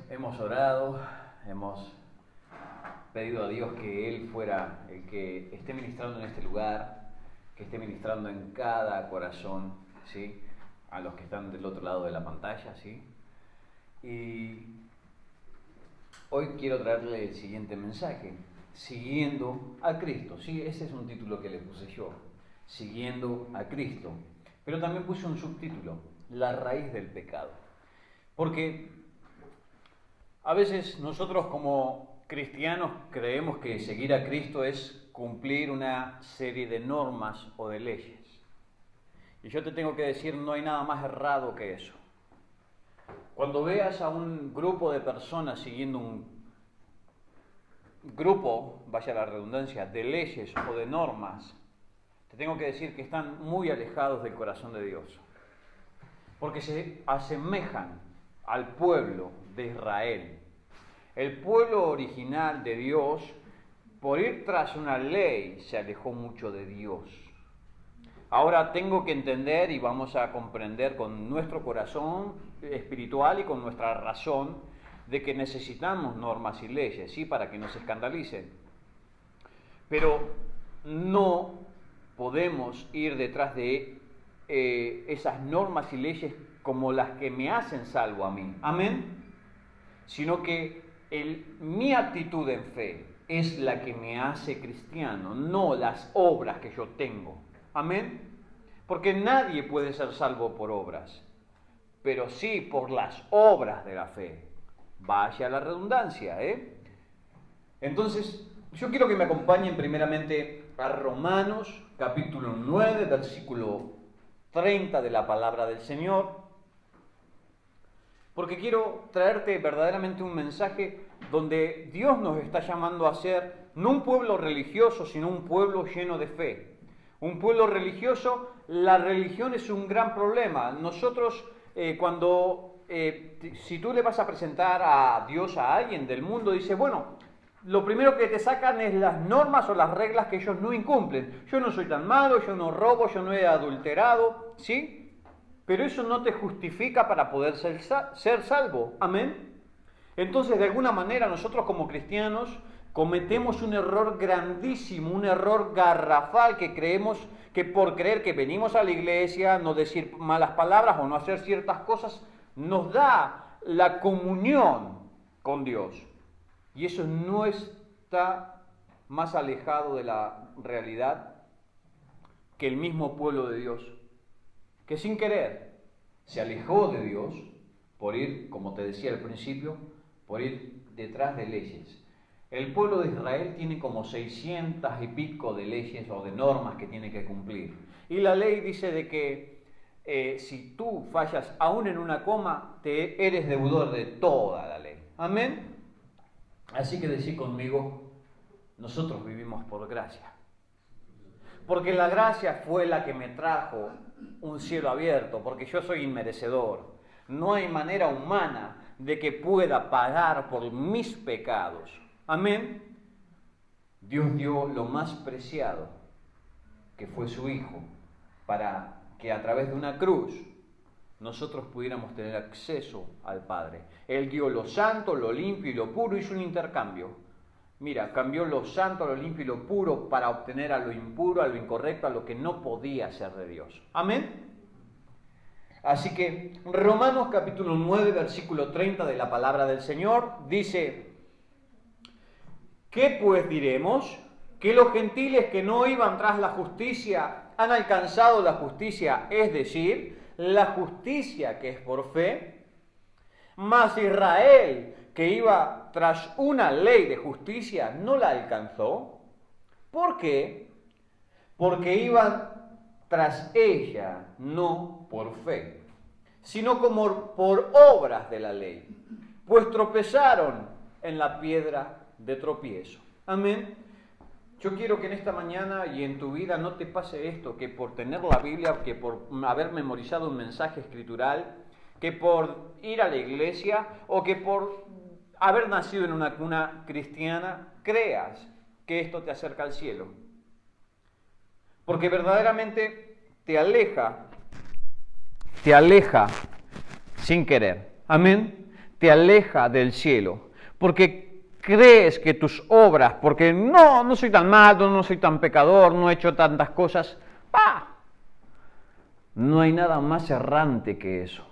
hemos orado, hemos pedido a Dios que Él fuera el que esté ministrando en este lugar, que esté ministrando en cada corazón, ¿sí? A los que están del otro lado de la pantalla, ¿sí? Y hoy quiero traerle el siguiente mensaje, siguiendo a Cristo, ¿sí? Ese es un título que le puse yo, siguiendo a Cristo. Pero también puse un subtítulo, la raíz del pecado. Porque a veces nosotros como cristianos creemos que seguir a Cristo es cumplir una serie de normas o de leyes. Y yo te tengo que decir, no hay nada más errado que eso. Cuando veas a un grupo de personas siguiendo un grupo, vaya la redundancia, de leyes o de normas, te tengo que decir que están muy alejados del corazón de Dios. Porque se asemejan al pueblo de Israel. El pueblo original de Dios, por ir tras una ley, se alejó mucho de Dios. Ahora tengo que entender y vamos a comprender con nuestro corazón espiritual y con nuestra razón de que necesitamos normas y leyes, ¿sí? Para que no se escandalicen. Pero no podemos ir detrás de esas normas y leyes como las que me hacen salvo a mí. Amén. Sino que mi actitud en fe es la que me hace cristiano, no las obras que yo tengo. Amén. Porque nadie puede ser salvo por obras, pero sí por las obras de la fe. Vaya la redundancia, ¿eh? Entonces, yo quiero que me acompañen primeramente a Romanos, capítulo 9, versículo 30 de la palabra del Señor, porque quiero traerte verdaderamente un mensaje donde Dios nos está llamando a ser no un pueblo religioso, sino un pueblo lleno de fe. Un pueblo religioso, la religión es un gran problema. Nosotros, si tú le vas a presentar a Dios a alguien del mundo, dice, bueno, lo primero que te sacan es las normas o las reglas que ellos no incumplen. Yo no soy tan malo, yo no robo, yo no he adulterado, ¿sí? Pero eso no te justifica para poder ser salvo. Amén. Entonces, de alguna manera, nosotros como cristianos cometemos un error grandísimo, un error garrafal, que creemos que por creer que venimos a la iglesia, no decir malas palabras o no hacer ciertas cosas, nos da la comunión con Dios. Y eso no está más alejado de la realidad que el mismo pueblo de Dios, que sin querer se alejó de Dios por ir, como te decía al principio, por ir detrás de leyes. El pueblo de Israel tiene como 600 y pico de leyes o de normas que tiene que cumplir. Y la ley dice de que si tú fallas aún en una coma, eres deudor de toda la ley. Amén. Así que decí conmigo, nosotros vivimos por gracia. Porque la gracia fue la que me trajo un cielo abierto, porque yo soy inmerecedor. No hay manera humana de que pueda pagar por mis pecados. Amén. Dios dio lo más preciado, que fue su Hijo, para que a través de una cruz nosotros pudiéramos tener acceso al Padre. Él dio lo santo, lo limpio y lo puro, hizo un intercambio. Mira, cambió lo santo, lo limpio y lo puro para obtener a lo impuro, a lo incorrecto, a lo que no podía ser de Dios. Amén. Así que Romanos capítulo 9, versículo 30 de la palabra del Señor dice: ¿qué pues diremos? ¿Que los gentiles que no iban tras la justicia han alcanzado la justicia, es decir, la justicia que es por fe? Mas Israel, que iba tras una ley de justicia, no la alcanzó. ¿Por qué? Porque iban tras ella, no por fe, sino como por obras de la ley, pues tropezaron en la piedra de tropiezo. Amén. Yo quiero que en esta mañana y en tu vida no te pase esto, que por tener la Biblia, que por haber memorizado un mensaje escritural, que por ir a la iglesia o que por haber nacido en una cuna cristiana, creas que esto te acerca al cielo. Porque verdaderamente te aleja sin querer. Amén. te aleja del cielo, porque crees que tus obras, porque no soy tan malo, no soy tan pecador, no he hecho tantas cosas, no hay nada más errante que eso.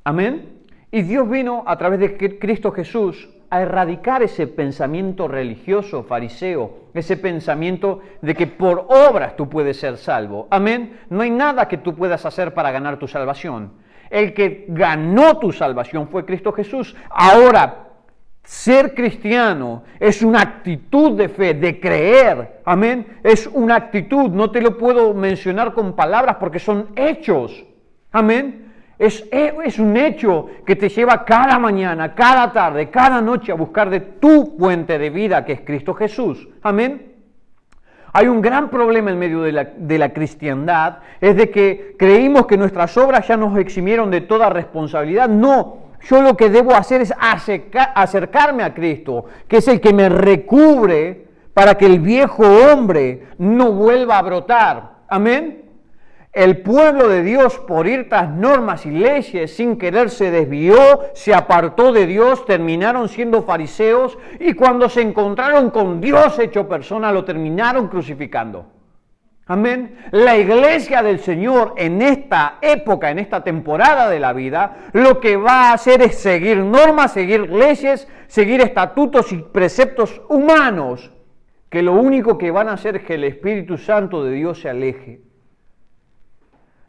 Amén. Y Dios vino a través de Cristo Jesús a erradicar ese pensamiento religioso, fariseo, ese pensamiento de que por obras tú puedes ser salvo. Amén. No hay nada que tú puedas hacer para ganar tu salvación. El que ganó tu salvación fue Cristo Jesús. Ahora, ser cristiano es una actitud de fe, de creer. Amén. Es una actitud, no te lo puedo mencionar con palabras porque son hechos. Amén. Es un hecho que te lleva cada mañana, cada tarde, cada noche a buscar de tu fuente de vida, que es Cristo Jesús. Amén. Hay un gran problema en medio de la cristiandad, es de que creímos que nuestras obras ya nos eximieron de toda responsabilidad. No, yo lo que debo hacer es acercarme a Cristo, que es el que me recubre para que el viejo hombre no vuelva a brotar. Amén. El pueblo de Dios, por ir tras normas y leyes, sin querer se desvió, se apartó de Dios, terminaron siendo fariseos y cuando se encontraron con Dios hecho persona, lo terminaron crucificando. Amén. La iglesia del Señor en esta época, en esta temporada de la vida, lo que va a hacer es seguir normas, seguir leyes, seguir estatutos y preceptos humanos, que lo único que van a hacer es que el Espíritu Santo de Dios se aleje.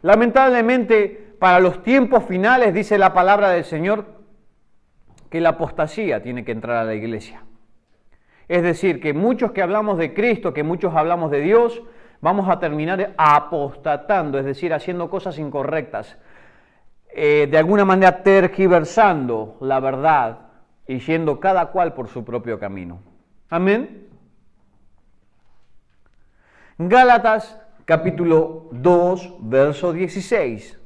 Lamentablemente, para los tiempos finales, dice la palabra del Señor, que la apostasía tiene que entrar a la iglesia. Es decir, que muchos que hablamos de Cristo, que muchos hablamos de Dios, vamos a terminar apostatando, es decir, haciendo cosas incorrectas, de alguna manera tergiversando la verdad y yendo cada cual por su propio camino. Amén. Gálatas capítulo 2, verso 16.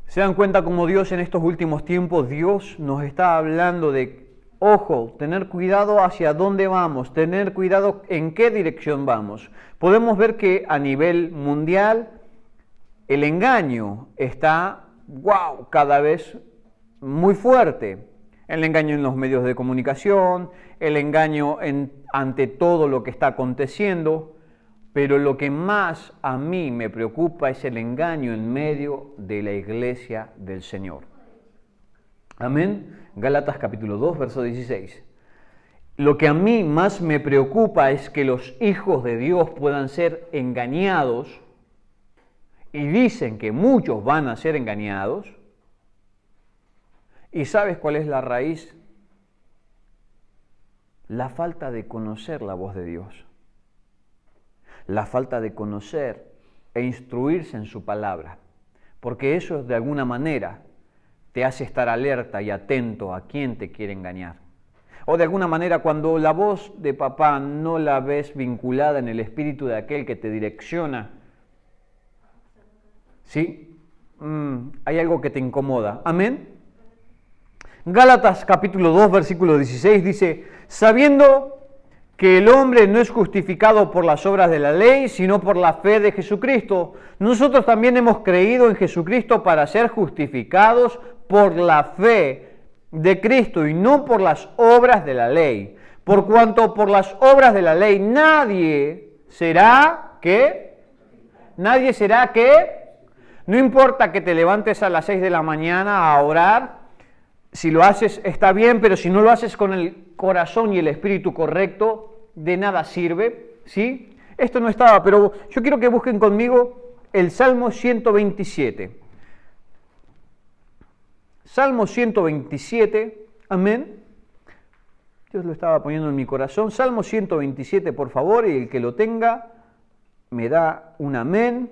¿Se dan cuenta cómo Dios en estos últimos tiempos, Dios nos está hablando de, ojo, tener cuidado hacia dónde vamos, tener cuidado en qué dirección vamos? Podemos ver que a nivel mundial el engaño está, cada vez muy fuerte. El engaño en los medios de comunicación, el engaño ante todo lo que está aconteciendo, pero lo que más a mí me preocupa es el engaño en medio de la iglesia del Señor. Amén. Gálatas capítulo 2, verso 16. Lo que a mí más me preocupa es que los hijos de Dios puedan ser engañados, y dicen que muchos van a ser engañados. ¿Y sabes cuál es la raíz? La falta de conocer la voz de Dios. La falta de conocer e instruirse en su palabra. Porque eso de alguna manera te hace estar alerta y atento a quién te quiere engañar. O de alguna manera cuando la voz de papá no la ves vinculada en el espíritu de aquel que te direcciona, ¿sí? Hay algo que te incomoda. Amén. Gálatas capítulo 2, versículo 16 dice, sabiendo que el hombre no es justificado por las obras de la ley, sino por la fe de Jesucristo, nosotros también hemos creído en Jesucristo para ser justificados por la fe de Cristo y no por las obras de la ley. Por cuanto por las obras de la ley nadie será, ¿qué? Nadie será, ¿qué? No importa que te levantes a las 6 de la mañana a orar, si lo haces está bien, pero si no lo haces con el corazón y el espíritu correcto, de nada sirve, ¿sí? Esto no estaba, pero yo quiero que busquen conmigo el Salmo 127. Salmo 127, amén. Dios lo estaba poniendo en mi corazón. Salmo 127, por favor, y el que lo tenga me da un amén.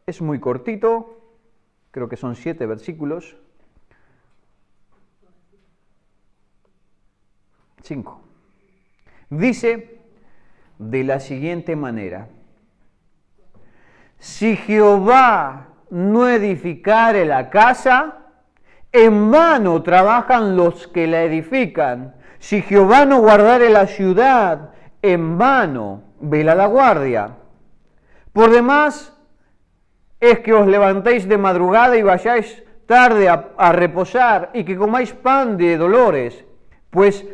Es muy cortito, creo que son 7 versículos. 5. Dice de la siguiente manera: si Jehová no edificare la casa, en vano trabajan los que la edifican. Si Jehová no guardare la ciudad, en vano vela la guardia. Por demás, es que os levantéis de madrugada y vayáis tarde a reposar y que comáis pan de dolores, pues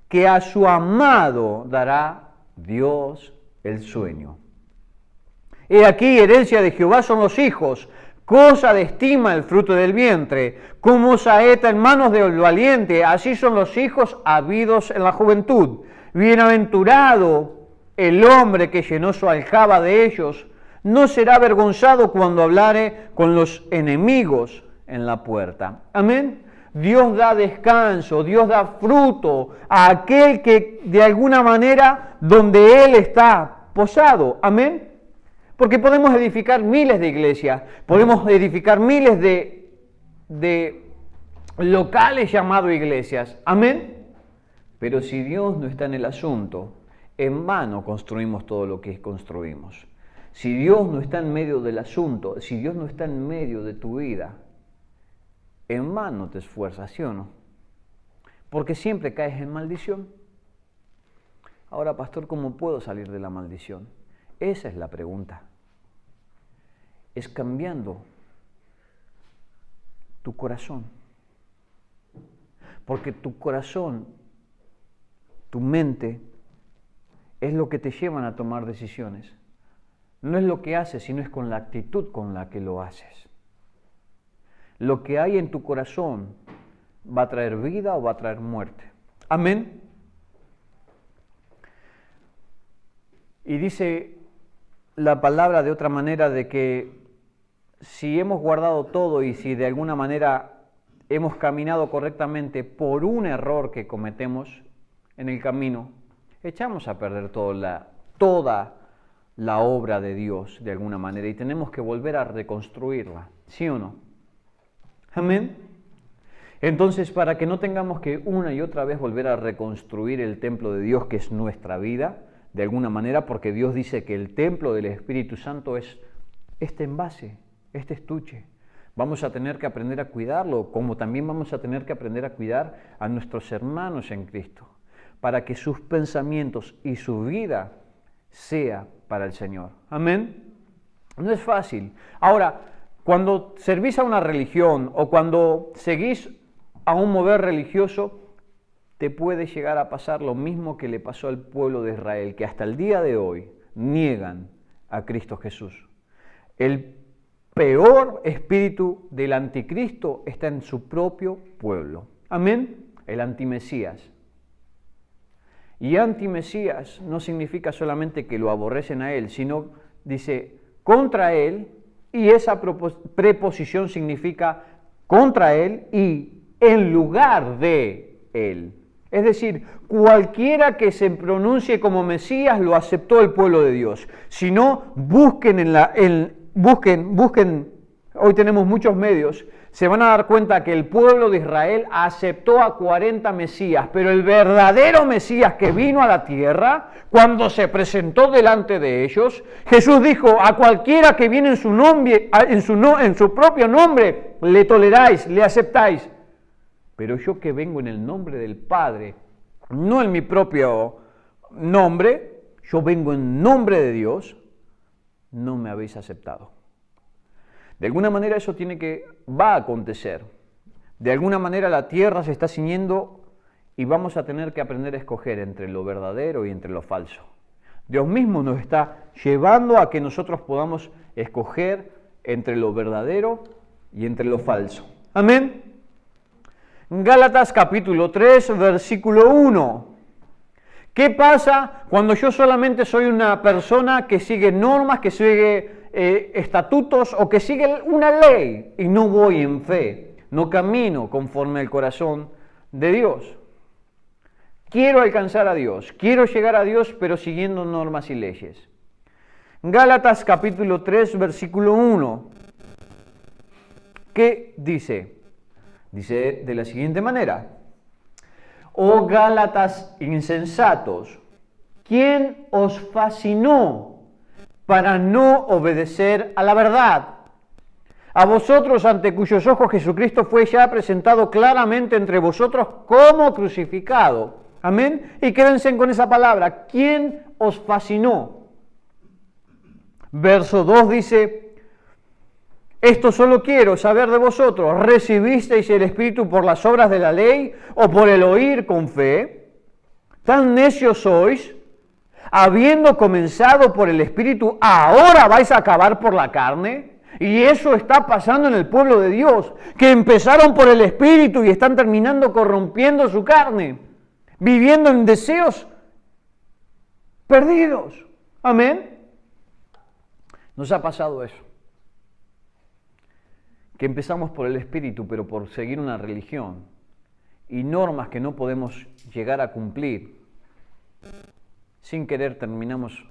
que a su amado dará Dios el sueño. He aquí, herencia de Jehová son los hijos, cosa de estima el fruto del vientre, como saeta en manos del valiente, así son los hijos habidos en la juventud. Bienaventurado el hombre que llenó su aljaba de ellos, no será avergonzado cuando hablare con los enemigos en la puerta. Amén. Dios da descanso, Dios da fruto a aquel que de alguna manera donde Él está posado. Amén. Porque podemos edificar miles de iglesias, podemos edificar miles de locales llamados iglesias. Amén. Pero si Dios no está en el asunto, en vano construimos todo lo que construimos. Si Dios no está en medio del asunto, si Dios no está en medio de tu vida, en vano te esfuerzas, ¿sí o no? Porque siempre caes en maldición. Ahora, pastor, ¿cómo puedo salir de la maldición? Esa es la pregunta. Es cambiando tu corazón. Porque tu corazón, tu mente, es lo que te llevan a tomar decisiones. No es lo que haces, sino es con la actitud con la que lo haces. Lo que hay en tu corazón va a traer vida o va a traer muerte. Amén. Y dice la palabra de otra manera de que si hemos guardado todo y si de alguna manera hemos caminado correctamente por un error que cometemos en el camino, echamos a perder toda la obra de Dios de alguna manera y tenemos que volver a reconstruirla, ¿sí o no? Amén. Entonces, para que no tengamos que una y otra vez volver a reconstruir el templo de Dios, que es nuestra vida, de alguna manera, porque Dios dice que el templo del Espíritu Santo es este envase, este estuche. Vamos a tener que aprender a cuidarlo, como también vamos a tener que aprender a cuidar a nuestros hermanos en Cristo, para que sus pensamientos y su vida sea para el Señor. Amén. No es fácil. Ahora, cuando servís a una religión o cuando seguís a un mover religioso, te puede llegar a pasar lo mismo que le pasó al pueblo de Israel, que hasta el día de hoy niegan a Cristo Jesús. El peor espíritu del anticristo está en su propio pueblo. Amén. El antimesías. Y antimesías no significa solamente que lo aborrecen a él, sino dice contra él, y esa preposición significa contra él y en lugar de él. Es decir, cualquiera que se pronuncie como Mesías lo aceptó el pueblo de Dios. Si no, busquen, hoy tenemos muchos medios, se van a dar cuenta que el pueblo de Israel aceptó a 40 Mesías, pero el verdadero Mesías que vino a la tierra, cuando se presentó delante de ellos, Jesús dijo, a cualquiera que viene en su nombre, en su propio nombre, le toleráis, le aceptáis. Pero yo que vengo en el nombre del Padre, no en mi propio nombre, yo vengo en nombre de Dios, no me habéis aceptado. De alguna manera eso va a acontecer. De alguna manera la tierra se está ciñendo y vamos a tener que aprender a escoger entre lo verdadero y entre lo falso. Dios mismo nos está llevando a que nosotros podamos escoger entre lo verdadero y entre lo falso. Amén. Gálatas capítulo 3, versículo 1. ¿Qué pasa cuando yo solamente soy una persona que sigue normas, que sigue estatutos o que sigue una ley y no voy en fe, no camino conforme al corazón de Dios? Quiero alcanzar a Dios, quiero llegar a Dios, pero siguiendo normas y leyes. Gálatas capítulo 3, versículo 1. ¿Qué dice? Dice de la siguiente manera: oh Gálatas insensatos, ¿quién os fascinó para no obedecer a la verdad? A vosotros, ante cuyos ojos Jesucristo fue ya presentado claramente entre vosotros como crucificado. Amén. Y quédense con esa palabra. ¿Quién os fascinó? Verso 2 dice, esto solo quiero saber de vosotros, ¿recibisteis el Espíritu por las obras de la ley o por el oír con fe? ¿Tan necios sois? Habiendo comenzado por el Espíritu, ¿ahora vais a acabar por la carne? Y eso está pasando en el pueblo de Dios, que empezaron por el Espíritu y están terminando corrompiendo su carne, viviendo en deseos perdidos. Amén. Nos ha pasado eso, que empezamos por el Espíritu, pero por seguir una religión y normas que no podemos llegar a cumplir, sin querer terminamos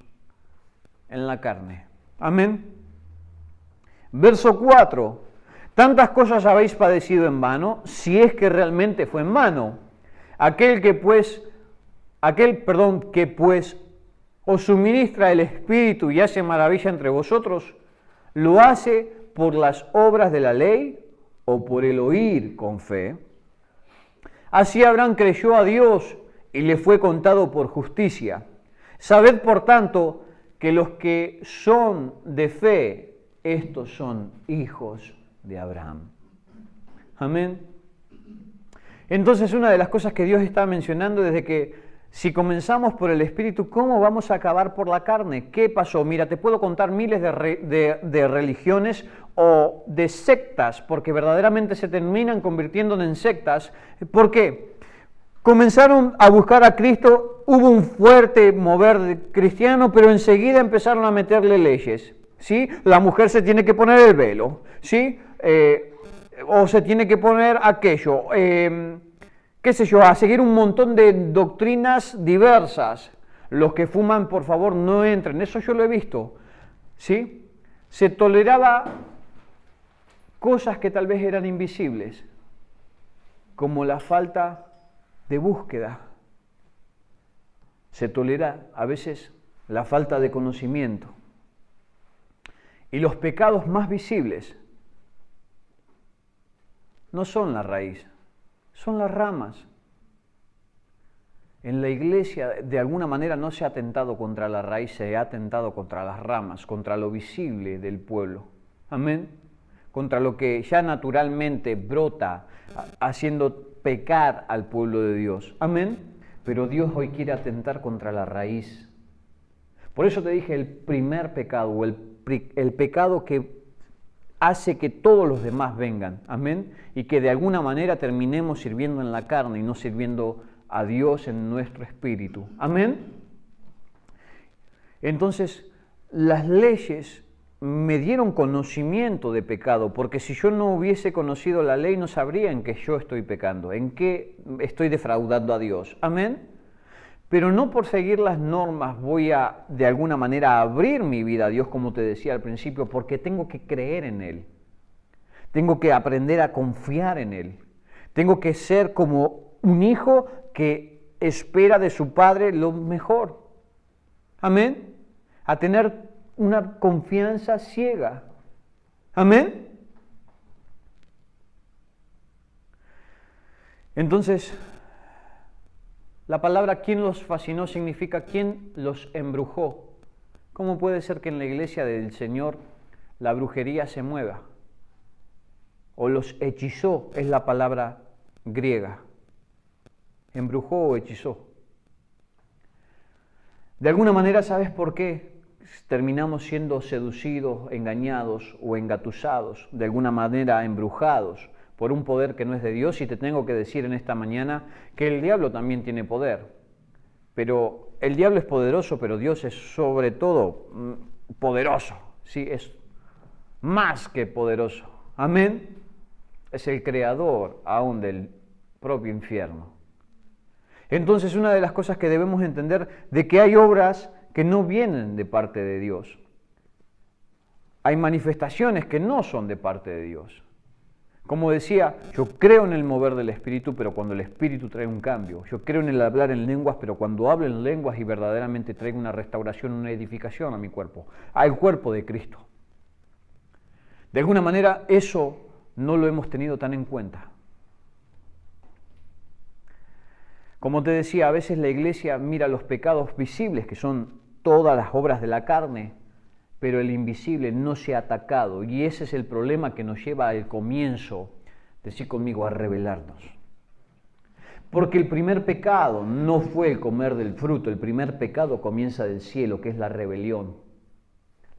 en la carne. Amén. Verso 4. Tantas cosas habéis padecido en vano, si es que realmente fue en vano. Aquel que pues os suministra el Espíritu y hace maravilla entre vosotros, ¿lo hace por las obras de la ley o por el oír con fe? Así Abraham creyó a Dios y le fue contado por justicia. Sabed, por tanto, que los que son de fe, estos son hijos de Abraham. Amén. Entonces, una de las cosas que Dios está mencionando desde que si comenzamos por el Espíritu, ¿cómo vamos a acabar por la carne? ¿Qué pasó? Mira, te puedo contar miles de religiones o de sectas, porque verdaderamente se terminan convirtiendo en sectas. ¿Por qué? Comenzaron a buscar a Cristo, hubo un fuerte mover cristiano, pero enseguida empezaron a meterle leyes, ¿sí? La mujer se tiene que poner el velo, ¿sí? O se tiene que poner aquello, qué sé yo, a seguir un montón de doctrinas diversas. Los que fuman, por favor, no entren, eso yo lo he visto, ¿sí? Se toleraba cosas que tal vez eran invisibles, como la falta de búsqueda. Se tolera a veces la falta de conocimiento. Y los pecados más visibles no son la raíz, son las ramas. En la iglesia, de alguna manera, no se ha atentado contra la raíz, se ha atentado contra las ramas, contra lo visible del pueblo. Amén. Contra lo que ya naturalmente brota, haciendo pecar al pueblo de Dios. Amén. Pero Dios hoy quiere atentar contra la raíz. Por eso te dije el primer pecado, o el pecado que hace que todos los demás vengan. Amén. Y que de alguna manera terminemos sirviendo en la carne y no sirviendo a Dios en nuestro espíritu. Amén. Entonces, las leyes me dieron conocimiento de pecado, porque si yo no hubiese conocido la ley, no sabría en qué yo estoy pecando, en qué estoy defraudando a Dios. Amén. Pero no por seguir las normas voy a, de alguna manera, abrir mi vida a Dios, como te decía al principio, porque tengo que creer en Él. Tengo que aprender a confiar en Él. Tengo que ser como un hijo que espera de su padre lo mejor. Amén. A tener una confianza ciega. Amén. Entonces, la palabra "quien los fascinó" significa "quien los embrujó". ¿Cómo puede ser que en la iglesia del Señor la brujería se mueva? O los hechizó, es la palabra griega. Embrujó o hechizó. De alguna manera, ¿sabes por qué terminamos siendo seducidos, engañados o engatusados? De alguna manera embrujados por un poder que no es de Dios. Y te tengo que decir en esta mañana que el diablo también tiene poder. Pero el diablo es poderoso, pero Dios es sobre todo poderoso. Sí, es más que poderoso. Amén. Es el creador aún del propio infierno. Entonces, una de las cosas que debemos entender de que hay obras que no vienen de parte de Dios. Hay manifestaciones que no son de parte de Dios. Como decía, yo creo en el mover del Espíritu, pero cuando el Espíritu trae un cambio. Yo creo en el hablar en lenguas, pero cuando hablo en lenguas y verdaderamente traigo una restauración, una edificación a mi cuerpo, al cuerpo de Cristo. De alguna manera, eso no lo hemos tenido tan en cuenta. Como te decía, a veces la iglesia mira los pecados visibles, que son todas las obras de la carne, pero el invisible no se ha atacado. Y ese es el problema que nos lleva al comienzo, decir conmigo, a rebelarnos. Porque el primer pecado no fue el comer del fruto, el primer pecado comienza del cielo, que es la rebelión.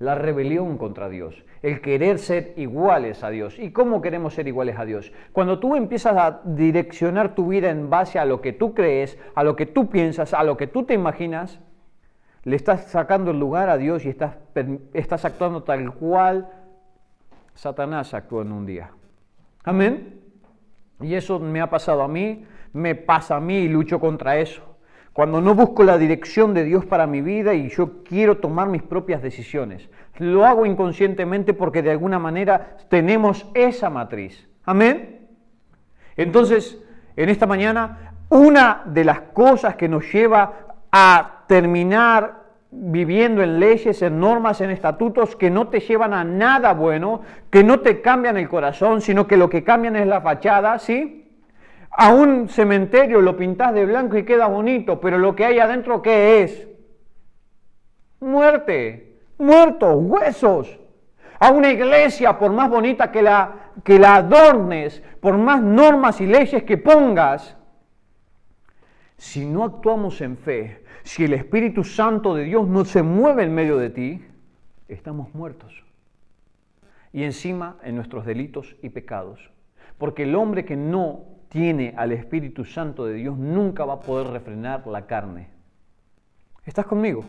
La rebelión contra Dios, el querer ser iguales a Dios. ¿Y cómo queremos ser iguales a Dios? Cuando tú empiezas a direccionar tu vida en base a lo que tú crees, a lo que tú piensas, a lo que tú te imaginas, le estás sacando el lugar a Dios y estás actuando tal cual Satanás actuó en un día. Amén. Y eso me ha pasado a mí, me pasa a mí y lucho contra eso. Cuando no busco la dirección de Dios para mi vida y yo quiero tomar mis propias decisiones. Lo hago inconscientemente porque de alguna manera tenemos esa matriz. Amén. Entonces, en esta mañana, una de las cosas que nos lleva a terminar viviendo en leyes, en normas, en estatutos que no te llevan a nada bueno, que no te cambian el corazón, sino que lo que cambian es la fachada, ¿sí? A un cementerio lo pintás de blanco y queda bonito, pero lo que hay adentro, ¿qué es? Muerte, muertos, huesos. A una iglesia, por más bonita que la adornes, por más normas y leyes que pongas, si no actuamos en fe, si el Espíritu Santo de Dios no se mueve en medio de ti, estamos muertos. Y encima en nuestros delitos y pecados. Porque el hombre que no tiene al Espíritu Santo de Dios nunca va a poder refrenar la carne. ¿Estás conmigo?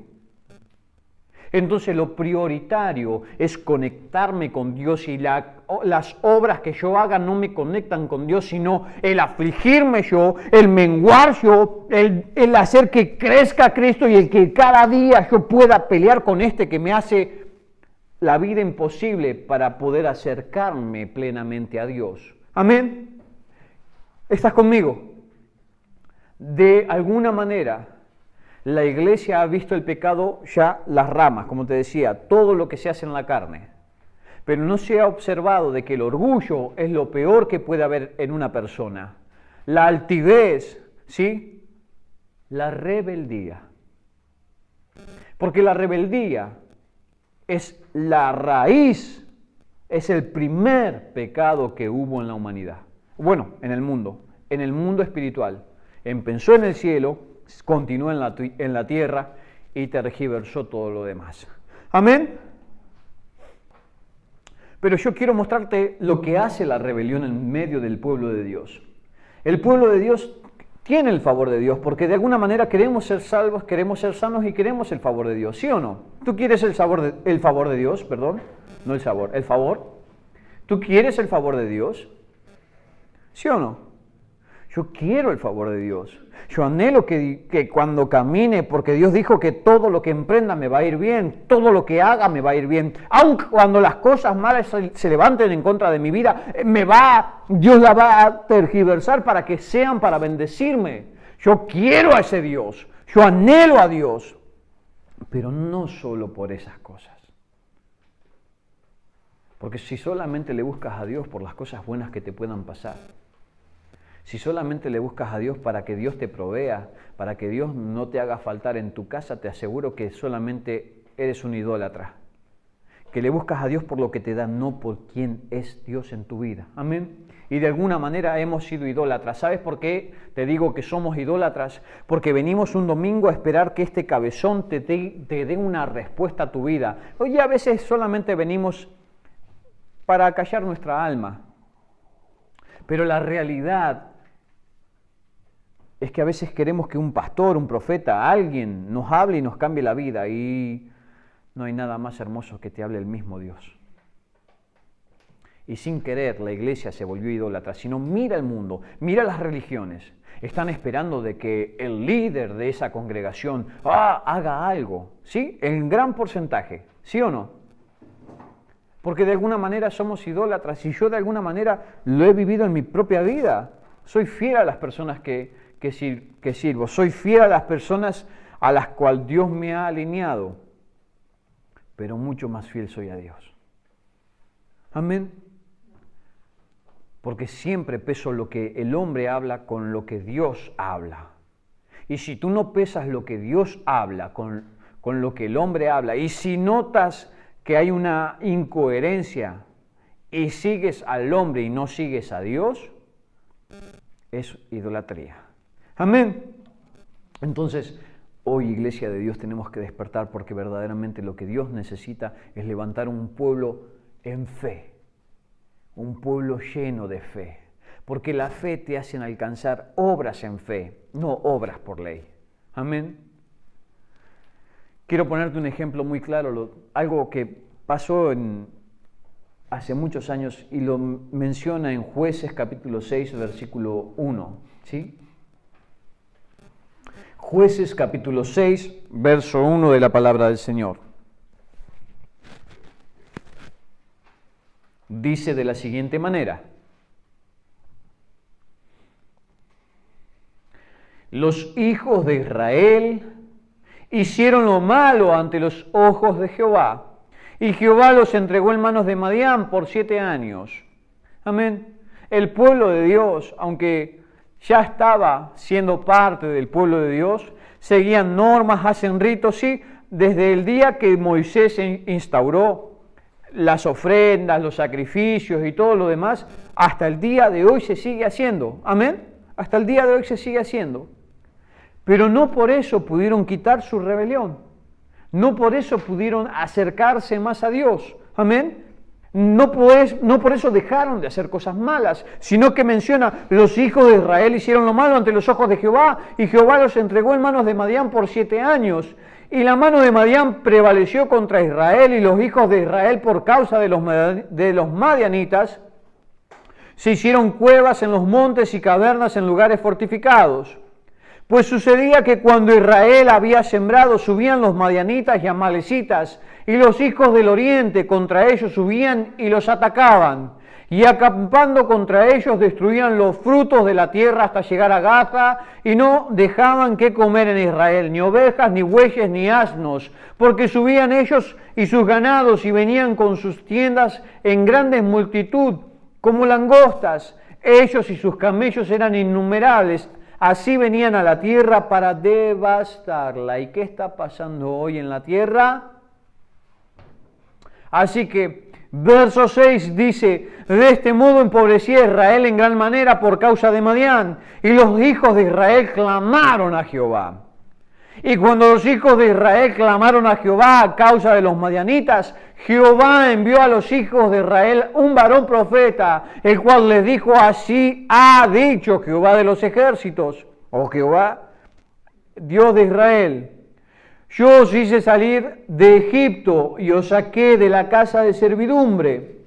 Entonces lo prioritario es conectarme con Dios y las obras que yo haga no me conectan con Dios, sino el afligirme yo, el menguar yo, el hacer que crezca Cristo y el que cada día yo pueda pelear con este que me hace la vida imposible para poder acercarme plenamente a Dios. Amén. ¿Estás conmigo? De alguna manera, la iglesia ha visto el pecado ya las ramas, como te decía, todo lo que se hace en la carne. Pero no se ha observado de que el orgullo es lo peor que puede haber en una persona. La altivez, ¿sí? La rebeldía. Porque la rebeldía es la raíz, es el primer pecado que hubo en la humanidad. Bueno, en el mundo espiritual. Empezó en el cielo, continuó en la tierra y tergiversó todo lo demás. Amén. Pero yo quiero mostrarte lo que hace la rebelión en medio del pueblo de Dios. El pueblo de Dios tiene el favor de Dios porque de alguna manera queremos ser salvos, queremos ser sanos y queremos el favor de Dios. ¿Sí o no? ¿Tú quieres el favor de Dios? Perdón, no el sabor, el favor. ¿Tú quieres el favor de Dios? ¿Sí o no? Yo quiero el favor de Dios. Yo anhelo que cuando camine, porque Dios dijo que todo lo que emprenda me va a ir bien, todo lo que haga me va a ir bien. Aun cuando las cosas malas se levanten en contra de mi vida, Dios la va a tergiversar para que sean para bendecirme. Yo quiero a ese Dios, yo anhelo a Dios, pero no solo por esas cosas. Porque si solamente le buscas a Dios por las cosas buenas que te puedan pasar, si solamente le buscas a Dios para que Dios te provea, para que Dios no te haga faltar en tu casa, te aseguro que solamente eres un idólatra. Que le buscas a Dios por lo que te da, no por quién es Dios en tu vida. Amén. Y de alguna manera hemos sido idólatras. ¿Sabes por qué te digo que somos idólatras? Porque venimos un domingo a esperar que este cabezón te dé una respuesta a tu vida. Oye, a veces solamente venimos para acallar nuestra alma. Pero la realidad es que a veces queremos que un pastor, un profeta, alguien nos hable y nos cambie la vida y no hay nada más hermoso que te hable el mismo Dios. Y sin querer la iglesia se volvió idólatra, sino mira el mundo, mira las religiones. Están esperando de que el líder de esa congregación haga algo, ¿sí? En gran porcentaje, ¿sí o no? Porque de alguna manera somos idólatras y yo de alguna manera lo he vivido en mi propia vida. Soy fiel a las personas que sirvo, soy fiel a las personas a las cuales Dios me ha alineado, pero mucho más fiel soy a Dios. Amén. Porque siempre peso lo que el hombre habla con lo que Dios habla. Y si tú no pesas lo que Dios habla con lo que el hombre habla, y si notas que hay una incoherencia y sigues al hombre y no sigues a Dios, es idolatría. Amén. Entonces, hoy, Iglesia de Dios, tenemos que despertar porque verdaderamente lo que Dios necesita es levantar un pueblo en fe, un pueblo lleno de fe, porque la fe te hace alcanzar obras en fe, no obras por ley. Amén. Quiero ponerte un ejemplo muy claro, algo que pasó hace muchos años y lo menciona en Jueces capítulo 6, versículo 1, ¿sí? Jueces capítulo 6, verso 1 de la palabra del Señor. Dice de la siguiente manera: los hijos de Israel hicieron lo malo ante los ojos de Jehová, y Jehová los entregó en manos de Madián por 7 años. Amén. El pueblo de Dios, aunque ya estaba siendo parte del pueblo de Dios, seguían normas, hacen ritos, sí, desde el día que Moisés instauró las ofrendas, los sacrificios y todo lo demás, hasta el día de hoy se sigue haciendo. Amén. Hasta el día de hoy se sigue haciendo. Pero no por eso pudieron quitar su rebelión. No por eso pudieron acercarse más a Dios. Amén. No por eso dejaron de hacer cosas malas, sino que menciona, los hijos de Israel hicieron lo malo ante los ojos de Jehová, y Jehová los entregó en manos de Madián por 7 años. Y la mano de Madián prevaleció contra Israel, y los hijos de Israel, por causa de los madianitas, se hicieron cuevas en los montes y cavernas en lugares fortificados. Pues sucedía que cuando Israel había sembrado, subían los madianitas y amalecitas, y los hijos del oriente contra ellos subían y los atacaban, y acampando contra ellos destruían los frutos de la tierra hasta llegar a Gaza, y no dejaban que comer en Israel, ni ovejas, ni bueyes, ni asnos, porque subían ellos y sus ganados, y venían con sus tiendas en grande multitud, como langostas. Ellos y sus camellos eran innumerables. Así venían a la tierra para devastarla. ¿Y qué está pasando hoy en la tierra? Así que, verso 6 dice, de este modo empobrecía Israel en gran manera por causa de Madián, y los hijos de Israel clamaron a Jehová. Y cuando los hijos de Israel clamaron a Jehová a causa de los madianitas, Jehová envió a los hijos de Israel un varón profeta, el cual les dijo, así ha dicho Jehová de los ejércitos, o Jehová, Dios de Israel, yo os hice salir de Egipto y os saqué de la casa de servidumbre,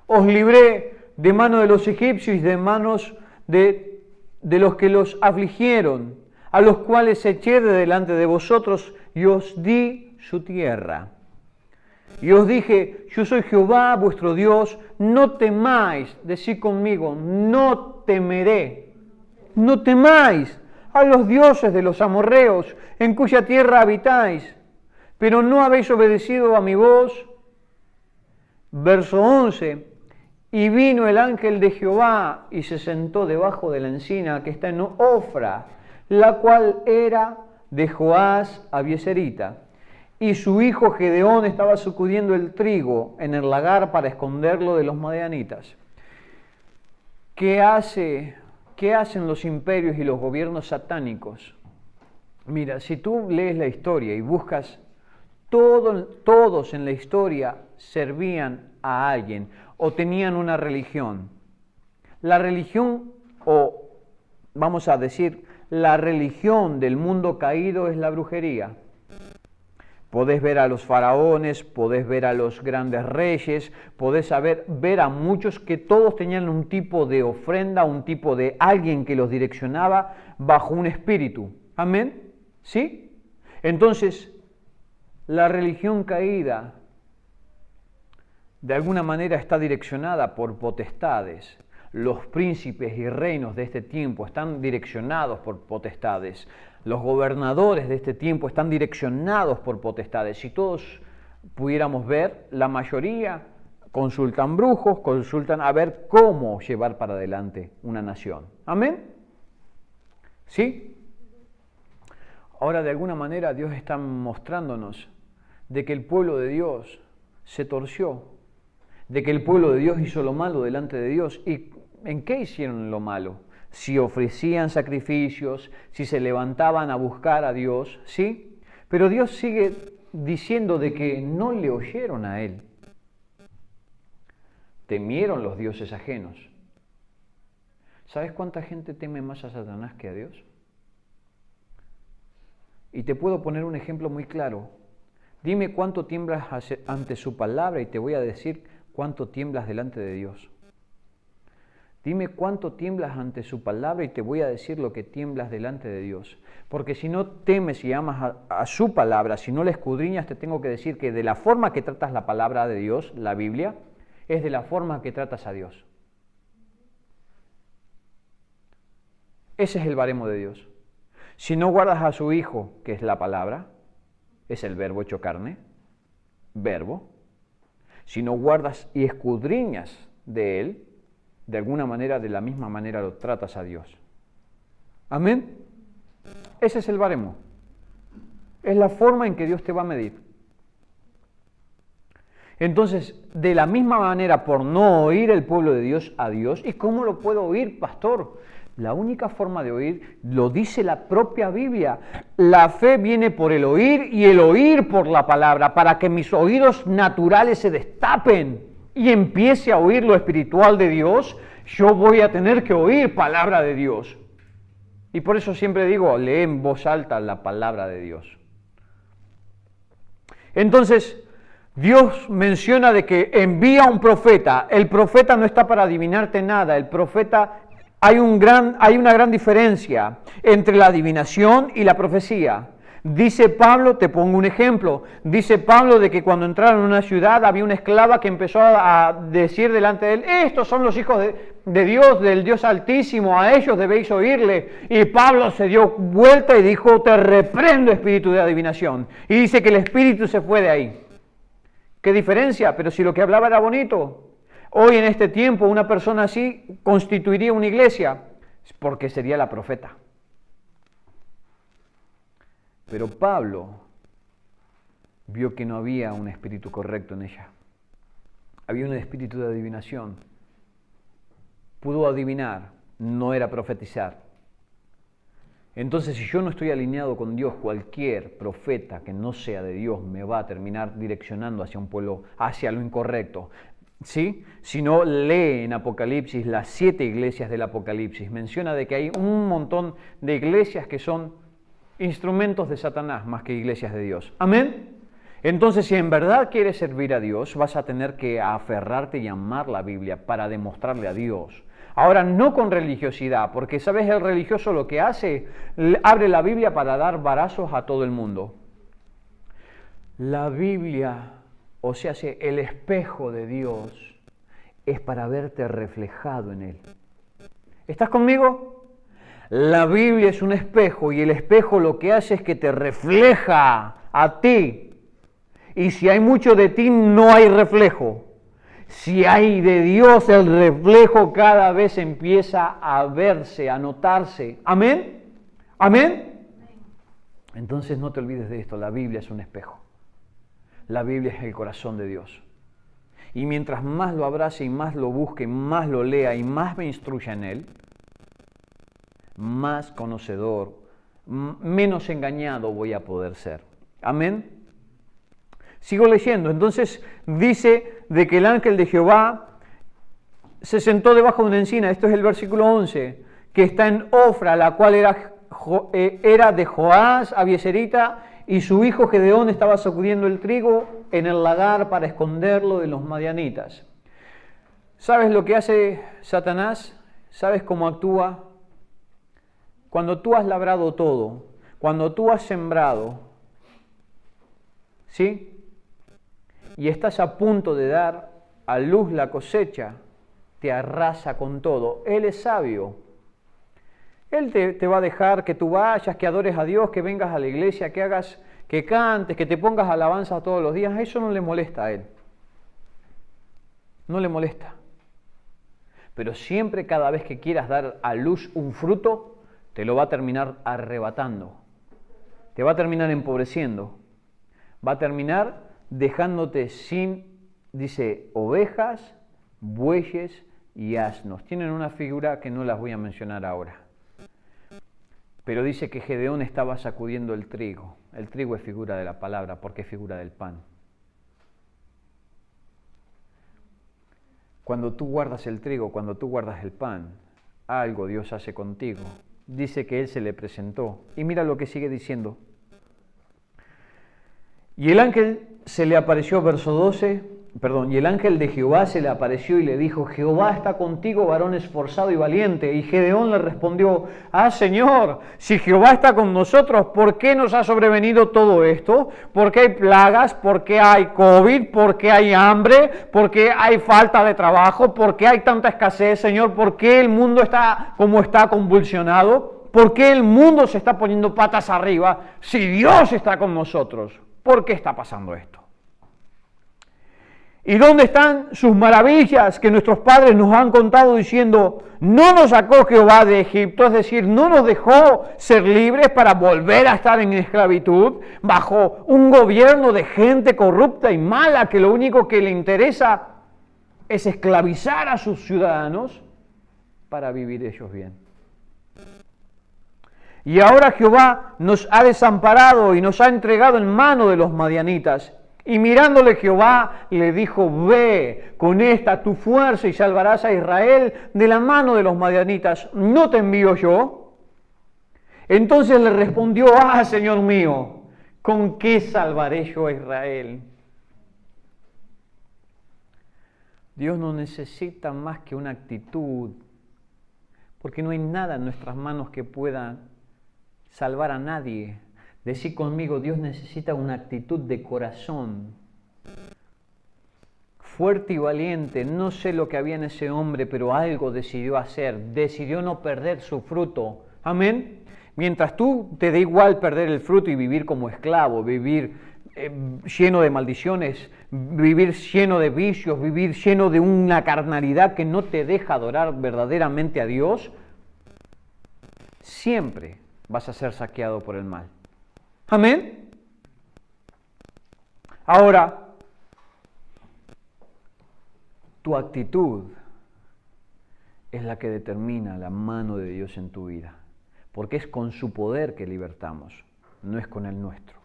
os libré de mano de los egipcios y de manos de los que los afligieron, a los cuales eché de delante de vosotros y os di su tierra. Y os dije, yo soy Jehová vuestro Dios, no temáis, decid conmigo, no temeré, no temáis a los dioses de los amorreos, en cuya tierra habitáis, pero no habéis obedecido a mi voz. Verso 11, y vino el ángel de Jehová y se sentó debajo de la encina que está en Ofra, la cual era de Joás Abieserita. Y su hijo Gedeón estaba sacudiendo el trigo en el lagar para esconderlo de los madianitas. ¿Qué hacen los imperios y los gobiernos satánicos? Mira, si tú lees la historia y buscas, todos en la historia servían a alguien o tenían una religión. La religión, o vamos a decir, la religión del mundo caído es la brujería. Podés ver a los faraones, podés ver a los grandes reyes, podés ver a muchos que todos tenían un tipo de ofrenda, un tipo de alguien que los direccionaba bajo un espíritu. ¿Amén? ¿Sí? Entonces, la religión caída de alguna manera está direccionada por potestades. Los príncipes y reinos de este tiempo están direccionados por potestades. Los gobernadores de este tiempo están direccionados por potestades. Si todos pudiéramos ver, la mayoría consultan brujos, consultan a ver cómo llevar para adelante una nación. ¿Amén? ¿Sí? Ahora, de alguna manera, Dios está mostrándonos de que el pueblo de Dios se torció, de que el pueblo de Dios hizo lo malo delante de Dios. ¿Y en qué hicieron lo malo? Si ofrecían sacrificios, si se levantaban a buscar a Dios, ¿sí? Pero Dios sigue diciendo de que no le oyeron a Él. Temieron los dioses ajenos. ¿Sabes cuánta gente teme más a Satanás que a Dios? Y te puedo poner un ejemplo muy claro. Dime cuánto tiemblas ante su palabra y te voy a decir cuánto tiemblas delante de Dios. Dime cuánto tiemblas ante su palabra y te voy a decir lo que tiemblas delante de Dios. Porque si no temes y amas a su palabra, si no la escudriñas, te tengo que decir que de la forma que tratas la palabra de Dios, la Biblia, es de la forma que tratas a Dios. Ese es el baremo de Dios. Si no guardas a su Hijo, que es la palabra, es el verbo hecho carne, verbo. Si no guardas y escudriñas de Él, de alguna manera, de la misma manera lo tratas a Dios. ¿Amén? Ese es el baremo. Es la forma en que Dios te va a medir. Entonces, de la misma manera, por no oír el pueblo de Dios a Dios, ¿y cómo lo puedo oír, pastor? La única forma de oír, lo dice la propia Biblia, la fe viene por el oír y el oír por la palabra, para que mis oídos naturales se destapen y empiece a oír lo espiritual de Dios, yo voy a tener que oír palabra de Dios. Y por eso siempre digo, lee en voz alta la palabra de Dios. Entonces, Dios menciona de que envía un profeta. El profeta no está para adivinarte nada. El profeta, hay una gran diferencia entre la adivinación y la profecía. Dice Pablo, te pongo un ejemplo, dice Pablo de que cuando entraron en una ciudad había una esclava que empezó a decir delante de él, estos son los hijos de Dios, del Dios Altísimo, a ellos debéis oírle. Y Pablo se dio vuelta y dijo, te reprendo espíritu de adivinación. Y dice que el espíritu se fue de ahí. ¿Qué diferencia? Pero si lo que hablaba era bonito. Hoy en este tiempo una persona así constituiría una iglesia, porque sería la profeta. Pero Pablo vio que no había un espíritu correcto en ella. Había un espíritu de adivinación. Pudo adivinar, no era profetizar. Entonces, si yo no estoy alineado con Dios, cualquier profeta que no sea de Dios me va a terminar direccionando hacia un pueblo, hacia lo incorrecto. ¿Sí? Si no, lee en Apocalipsis las 7 iglesias del Apocalipsis. Menciona de que hay un montón de iglesias que son instrumentos de Satanás más que iglesias de Dios. ¿Amén? Entonces, si en verdad quieres servir a Dios, vas a tener que aferrarte y amar la Biblia para demostrarle a Dios. Ahora, no con religiosidad, porque ¿sabes? El religioso lo que hace, abre la Biblia para dar varazos a todo el mundo. La Biblia, o sea, el espejo de Dios, es para verte reflejado en Él. ¿Estás conmigo? La Biblia es un espejo y el espejo lo que hace es que te refleja a ti. Y si hay mucho de ti, no hay reflejo. Si hay de Dios, el reflejo cada vez empieza a verse, a notarse. ¿Amén? ¿Amén? Entonces no te olvides de esto, la Biblia es un espejo. La Biblia es el corazón de Dios. Y mientras más lo abrace y más lo busque, más lo lea y más me instruya en él, más conocedor, menos engañado voy a poder ser. Amén. Sigo leyendo. Entonces dice de que el ángel de Jehová se sentó debajo de una encina. Esto es el versículo 11, que está en Ofra, la cual era de Joás, Abieserita, y su hijo Gedeón estaba sacudiendo el trigo en el lagar para esconderlo de los madianitas. ¿Sabes lo que hace Satanás? ¿Sabes cómo actúa? Cuando tú has labrado todo, cuando tú has sembrado, ¿sí? Y estás a punto de dar a luz la cosecha, te arrasa con todo. Él es sabio. Él te va a dejar que tú vayas, que adores a Dios, que vengas a la iglesia, que hagas, que cantes, que te pongas alabanza todos los días. Eso no le molesta a Él. No le molesta. Pero siempre, cada vez que quieras dar a luz un fruto, te lo va a terminar arrebatando. te va a terminar empobreciendo. Va a terminar dejándote sin, dice, ovejas, bueyes y asnos. Tienen una figura que no las voy a mencionar ahora. Pero dice que Gedeón estaba sacudiendo el trigo. El trigo es figura de la palabra porque es figura del pan. Cuando tú guardas el trigo, cuando tú guardas el pan, algo Dios hace contigo. Dice que Él se le presentó. Y mira lo que sigue diciendo. Y el ángel se le apareció, verso 12, y el ángel de Jehová se le apareció y le dijo, Jehová está contigo, varón esforzado y valiente. Y Gedeón le respondió, Señor, si Jehová está con nosotros, ¿por qué nos ha sobrevenido todo esto? ¿Por qué hay plagas? ¿Por qué hay COVID? ¿Por qué hay hambre? ¿Por qué hay falta de trabajo? ¿Por qué hay tanta escasez, Señor? ¿Por qué el mundo está como está, convulsionado? ¿Por qué el mundo se está poniendo patas arriba? Si Dios está con nosotros, ¿por qué está pasando esto? ¿Y dónde están sus maravillas que nuestros padres nos han contado diciendo, no nos sacó Jehová de Egipto, es decir, no nos dejó ser libres para volver a estar en esclavitud, bajo un gobierno de gente corrupta y mala que lo único que le interesa es esclavizar a sus ciudadanos para vivir ellos bien? Y ahora Jehová nos ha desamparado y nos ha entregado en mano de los madianitas. Y mirándole Jehová le dijo, ve con esta tu fuerza y salvarás a Israel de la mano de los madianitas. ¿No te envío yo? Entonces le respondió, Señor mío, ¿con qué salvaré yo a Israel? Dios no necesita más que una actitud, porque no hay nada en nuestras manos que pueda salvar a nadie. Decí conmigo, Dios necesita una actitud de corazón, fuerte y valiente. No sé lo que había en ese hombre, pero algo decidió hacer, decidió no perder su fruto. Amén. Mientras tú te da igual perder el fruto y vivir como esclavo, vivir lleno de maldiciones, vivir lleno de vicios, vivir lleno de una carnalidad que no te deja adorar verdaderamente a Dios, siempre vas a ser saqueado por el mal. Amén. Ahora, tu actitud es la que determina la mano de Dios en tu vida, porque es con su poder que libertamos, no es con el nuestro.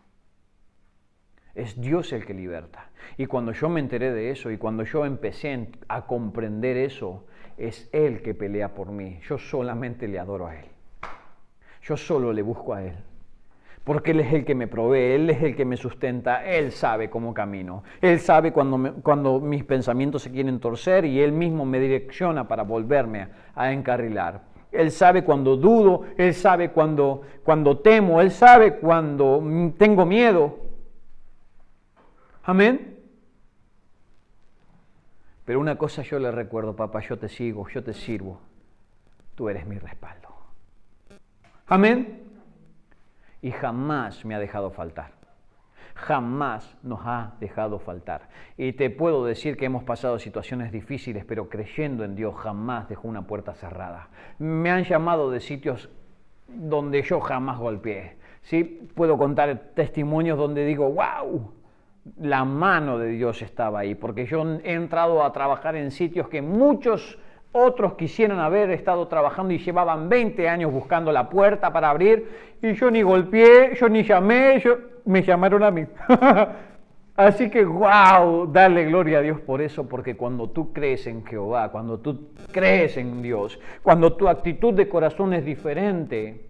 Es Dios el que liberta. Y cuando yo me enteré de eso y cuando yo empecé a comprender eso, es Él que pelea por mí. Yo solamente le adoro a Él. Yo solo le busco a Él. Porque Él es el que me provee, Él es el que me sustenta, Él sabe cómo camino, Él sabe cuando mis pensamientos se quieren torcer y Él mismo me direcciona para volverme a encarrilar. Él sabe cuando dudo, Él sabe cuando temo, Él sabe cuando tengo miedo. Amén. Pero una cosa yo le recuerdo, papá, yo te sigo, yo te sirvo, tú eres mi respaldo. Amén. Y jamás me ha dejado faltar. Jamás nos ha dejado faltar. Y te puedo decir que hemos pasado situaciones difíciles, pero creyendo en Dios jamás dejó una puerta cerrada. Me han llamado de sitios donde yo jamás golpeé. ¿Sí? Puedo contar testimonios donde digo, wow, la mano de Dios estaba ahí. Porque yo he entrado a trabajar en sitios que muchos otros quisieran haber estado trabajando y llevaban 20 años buscando la puerta para abrir y yo ni golpeé, yo ni llamé, me llamaron a mí. Así que wow, dale gloria a Dios por eso, porque cuando tú crees en Jehová, cuando tú crees en Dios, cuando tu actitud de corazón es diferente,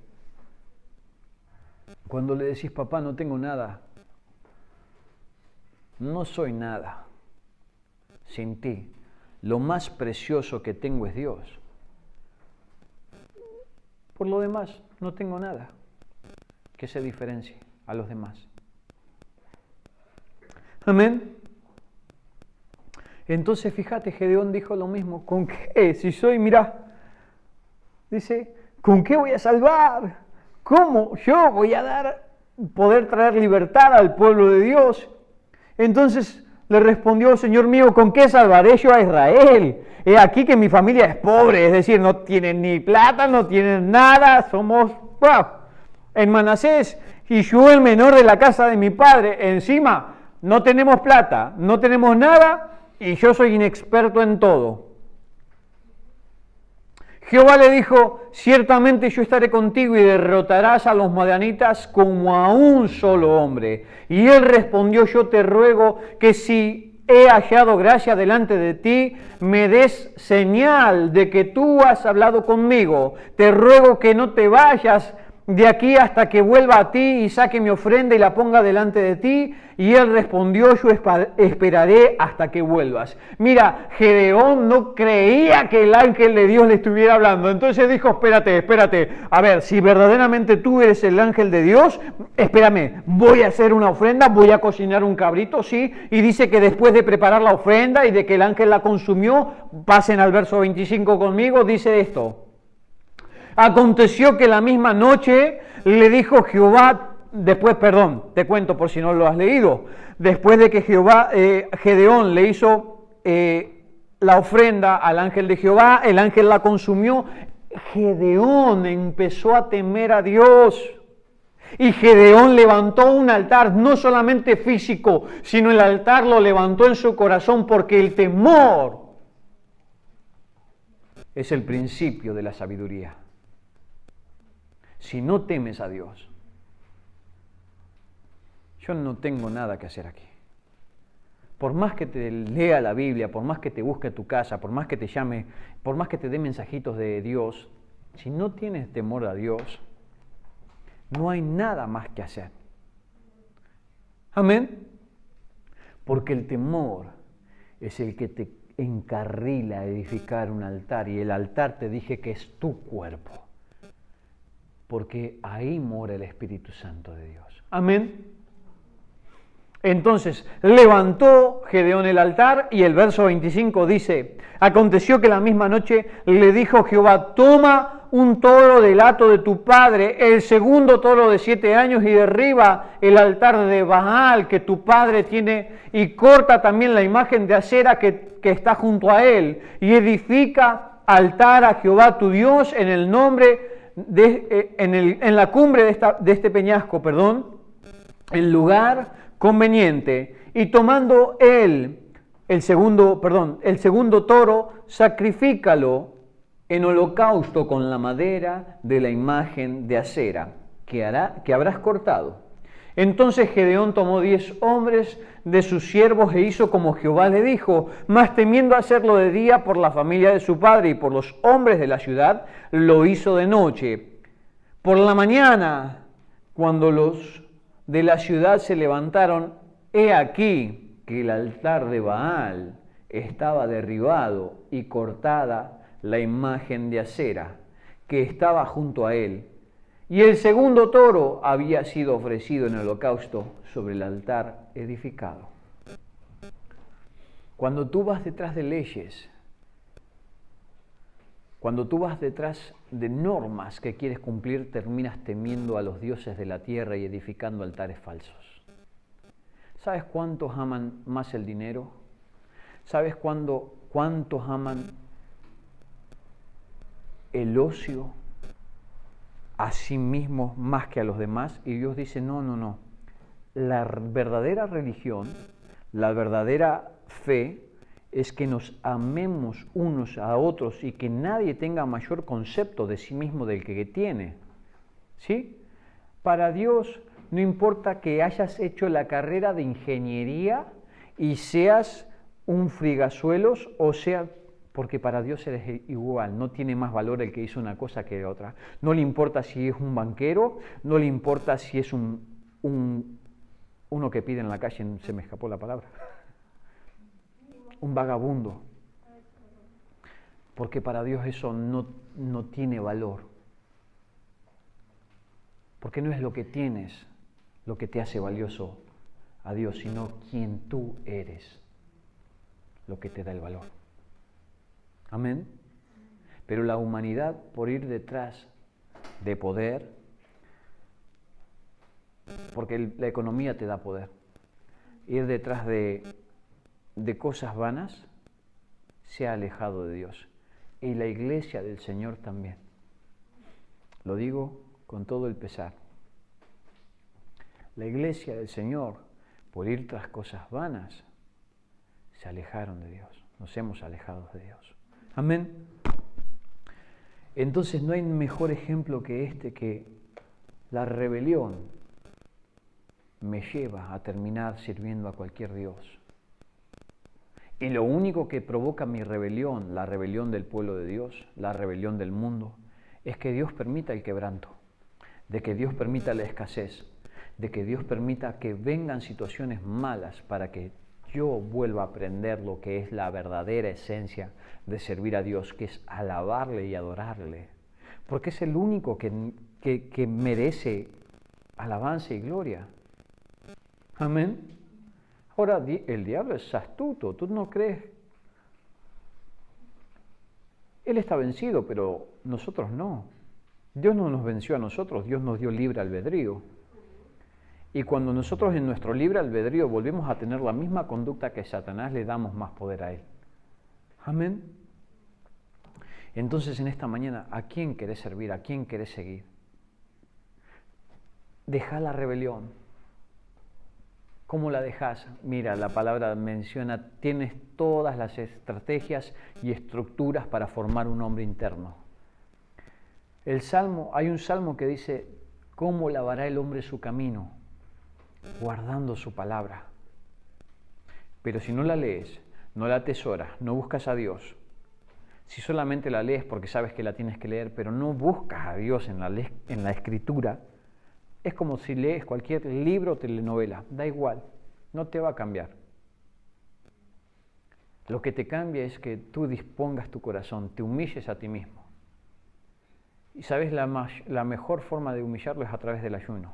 cuando le decís, papá, no tengo nada, no soy nada sin ti. Lo más precioso que tengo es Dios. Por lo demás, no tengo nada que se diferencie a los demás. Amén. Entonces, fíjate, Gedeón dijo lo mismo. ¿Con qué? Si soy, mirá, dice, ¿con qué voy a salvar? ¿Cómo yo voy a poder traer libertad al pueblo de Dios? Entonces le respondió, Señor mío, ¿con qué salvaré yo a Israel? He aquí que mi familia es pobre, es decir, no tienen ni plata, no tienen nada, somos en Manasés. y yo el menor de la casa de mi padre. Encima, no tenemos plata, no tenemos nada, y yo soy inexperto en todo. Jehová le dijo, ciertamente yo estaré contigo y derrotarás a los madianitas como a un solo hombre. Y él respondió, yo te ruego que si he hallado gracia delante de ti, me des señal de que tú has hablado conmigo. Te ruego que no te vayas de aquí hasta que vuelva a ti y saque mi ofrenda y la ponga delante de ti. Y él respondió, yo esperaré hasta que vuelvas. Mira, Gedeón no creía que el ángel de Dios le estuviera hablando. Entonces dijo, espérate. A ver, si verdaderamente tú eres el ángel de Dios, espérame, voy a hacer una ofrenda, voy a cocinar un cabrito, sí. Y dice que después de preparar la ofrenda y de que el ángel la consumió, pasen al verso 25 conmigo, dice esto. Aconteció que la misma noche le dijo Jehová, te cuento por si no lo has leído, después de que Gedeón le hizo la ofrenda al ángel de Jehová, el ángel la consumió, Gedeón empezó a temer a Dios. Y Gedeón levantó un altar, no solamente físico, sino el altar lo levantó en su corazón, porque el temor es el principio de la sabiduría. Si no temes a Dios, yo no tengo nada que hacer aquí. Por más que te lea la Biblia, por más que te busque a tu casa, por más que te llame, por más que te dé mensajitos de Dios, si no tienes temor a Dios, no hay nada más que hacer. Amén. Porque el temor es el que te encarrila a edificar un altar, y el altar te dije que es tu cuerpo. Porque ahí mora el Espíritu Santo de Dios. Amén. Entonces, levantó Gedeón el altar, y el verso 25 dice, aconteció que la misma noche le dijo Jehová, toma un toro del hato de tu padre, el segundo toro de 7 años, y derriba el altar de Baal que tu padre tiene, y corta también la imagen de acera que está junto a él, y edifica altar a Jehová tu Dios en el nombre en la cumbre de este peñasco, el lugar conveniente, y tomando él el segundo toro, sacrifícalo en holocausto con la madera de la imagen de acera que habrás cortado. Entonces Gedeón tomó 10 hombres de sus siervos e hizo como Jehová le dijo, mas temiendo hacerlo de día por la familia de su padre y por los hombres de la ciudad, lo hizo de noche. Por la mañana, cuando los de la ciudad se levantaron, he aquí que el altar de Baal estaba derribado y cortada la imagen de acera que estaba junto a él. Y el segundo toro había sido ofrecido en holocausto sobre el altar edificado. Cuando tú vas detrás de leyes, cuando tú vas detrás de normas que quieres cumplir, terminas temiendo a los dioses de la tierra y edificando altares falsos. ¿Sabes cuántos aman más el dinero? ¿Sabes cuántos aman el ocio a sí mismos más que a los demás? Y Dios dice, no. La verdadera religión, la verdadera fe, es que nos amemos unos a otros y que nadie tenga mayor concepto de sí mismo del que tiene. ¿Sí? Para Dios no importa que hayas hecho la carrera de ingeniería y seas un frigasuelos, o sea, porque para Dios eres igual, no tiene más valor el que hizo una cosa que otra. No le importa si es un banquero, no le importa si es uno que pide en la calle, se me escapó la palabra, un vagabundo, porque para Dios eso no tiene valor, porque no es lo que tienes lo que te hace valioso a Dios, sino quien tú eres, lo que te da el valor. Amén. Pero la humanidad, por ir detrás de poder, porque la economía te da poder, ir detrás de cosas vanas, se ha alejado de Dios. Y la iglesia del Señor también. Lo digo con todo el pesar. La iglesia del Señor, por ir tras cosas vanas, se alejaron de Dios. Nos hemos alejado de Dios. Amén. Entonces no hay mejor ejemplo que este, que la rebelión me lleva a terminar sirviendo a cualquier Dios. Y lo único que provoca mi rebelión, la rebelión del pueblo de Dios, la rebelión del mundo, es que Dios permita el quebranto, de que Dios permita la escasez, de que Dios permita que vengan situaciones malas para que yo vuelva a aprender lo que es la verdadera esencia de servir a Dios, que es alabarle y adorarle, porque es el único que merece alabanza y gloria. Amén. Ahora, el diablo es astuto, ¿tú no crees? Él está vencido, pero nosotros no. Dios no nos venció a nosotros, Dios nos dio libre albedrío. Y cuando nosotros en nuestro libre albedrío volvemos a tener la misma conducta que Satanás, le damos más poder a él. Amén. Entonces en esta mañana, ¿a quién querés servir? ¿A quién querés seguir? Deja la rebelión. ¿Cómo la dejas? Mira, la palabra menciona, tienes todas las estrategias y estructuras para formar un hombre interno. Hay un salmo que dice, ¿cómo lavará el hombre su camino? Guardando su palabra. Pero si no la lees, no la atesoras, no buscas a Dios, si solamente la lees porque sabes que la tienes que leer, pero no buscas a Dios en la escritura, es como si lees cualquier libro o telenovela, da igual, no te va a cambiar. Lo que te cambia es que tú dispongas tu corazón, te humilles a ti mismo. Y sabes, la mejor forma de humillarlo es a través del ayuno.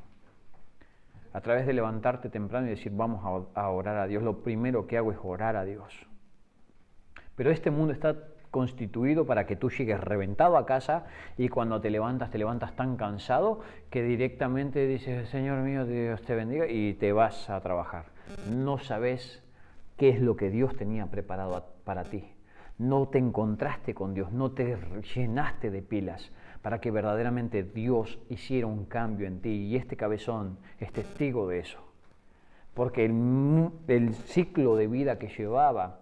A través de levantarte temprano y decir, vamos a orar a Dios. Lo primero que hago es orar a Dios. Pero este mundo está constituido para que tú llegues reventado a casa y cuando te levantas tan cansado que directamente dices, Señor mío, Dios te bendiga, y te vas a trabajar. No sabes qué es lo que Dios tenía preparado para ti. No te encontraste con Dios, no te llenaste de pilas para que verdaderamente Dios hiciera un cambio en ti. Y este cabezón es testigo de eso. Porque el ciclo de vida que llevaba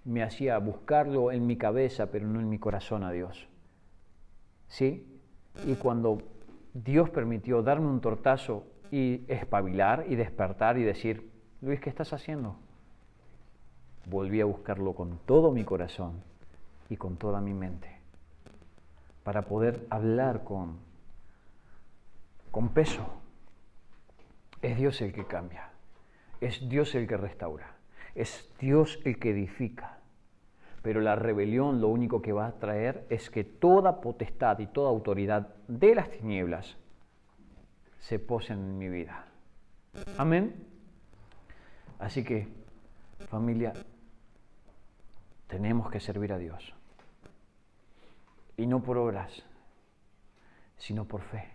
me hacía buscarlo en mi cabeza, pero no en mi corazón a Dios. ¿Sí? Y cuando Dios permitió darme un tortazo y espabilar y despertar y decir, Luis, ¿qué estás haciendo? Volví a buscarlo con todo mi corazón y con toda mi mente, para poder hablar con peso. Es Dios el que cambia, es Dios el que restaura, es Dios el que edifica. Pero la rebelión lo único que va a traer es que toda potestad y toda autoridad de las tinieblas se posen en mi vida. Amén. Así que, familia, tenemos que servir a Dios. Y no por obras, sino por fe.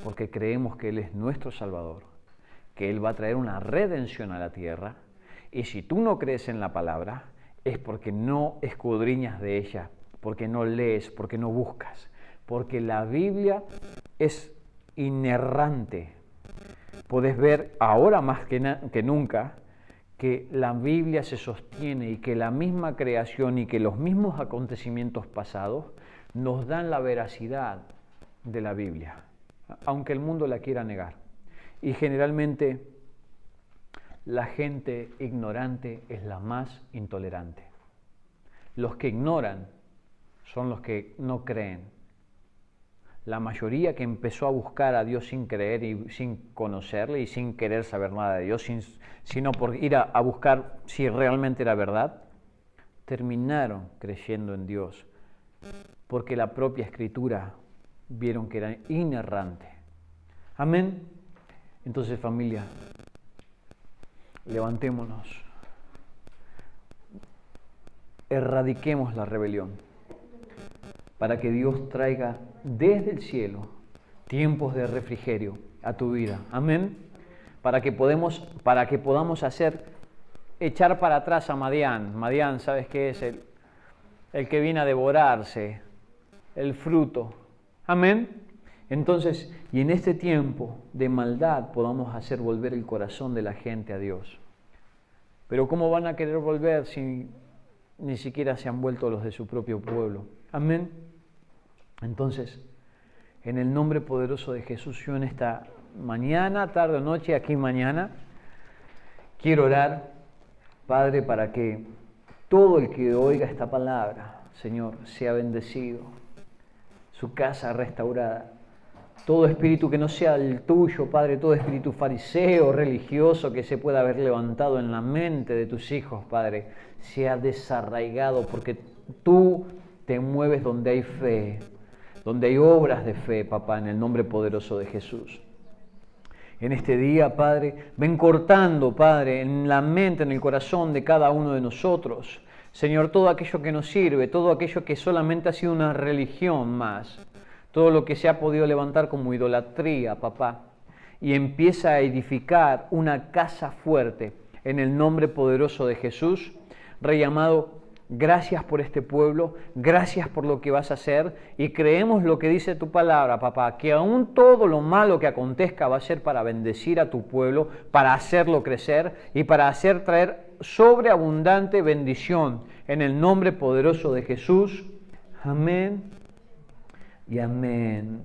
Porque creemos que Él es nuestro Salvador, que Él va a traer una redención a la tierra. Y si tú no crees en la palabra, es porque no escudriñas de ella, porque no lees, porque no buscas. Porque la Biblia es inerrante. Podés ver ahora más que nunca que la Biblia se sostiene y que la misma creación y que los mismos acontecimientos pasados nos dan la veracidad de la Biblia, aunque el mundo la quiera negar. Y generalmente la gente ignorante es la más intolerante. Los que ignoran son los que no creen. La mayoría que empezó a buscar a Dios sin creer y sin conocerle y sin querer saber nada de Dios, sino por ir a buscar si realmente era verdad, terminaron creyendo en Dios, porque la propia Escritura vieron que era inerrante. Amén. Entonces, familia, levantémonos, erradiquemos la rebelión, para que Dios traiga desde el cielo tiempos de refrigerio a tu vida. Amén. Para que podamos echar para atrás a Madián. Madián, ¿sabes qué es? El que viene a devorarse el fruto. Amén. Entonces, y en este tiempo de maldad podamos hacer volver el corazón de la gente a Dios. Pero ¿cómo van a querer volver si ni siquiera se han vuelto los de su propio pueblo? Amén. Entonces, en el nombre poderoso de Jesús, yo en esta mañana, tarde o noche, aquí mañana, quiero orar, Padre, para que todo el que oiga esta palabra, Señor, sea bendecido, su casa restaurada. Todo espíritu que no sea el tuyo, Padre, todo espíritu fariseo, religioso que se pueda haber levantado en la mente de tus hijos, Padre, sea desarraigado, porque tú te mueves donde hay fe, donde hay obras de fe, papá, en el nombre poderoso de Jesús. En este día, Padre, ven cortando, Padre, en la mente, en el corazón de cada uno de nosotros, Señor, todo aquello que nos sirve, todo aquello que solamente ha sido una religión más, todo lo que se ha podido levantar como idolatría, papá, y empieza a edificar una casa fuerte en el nombre poderoso de Jesús. Rey amado, gracias por este pueblo, gracias por lo que vas a hacer, y creemos lo que dice tu palabra, papá, que aún todo lo malo que acontezca va a ser para bendecir a tu pueblo, para hacerlo crecer y para hacer traer sobreabundante bendición en el nombre poderoso de Jesús. Amén y amén.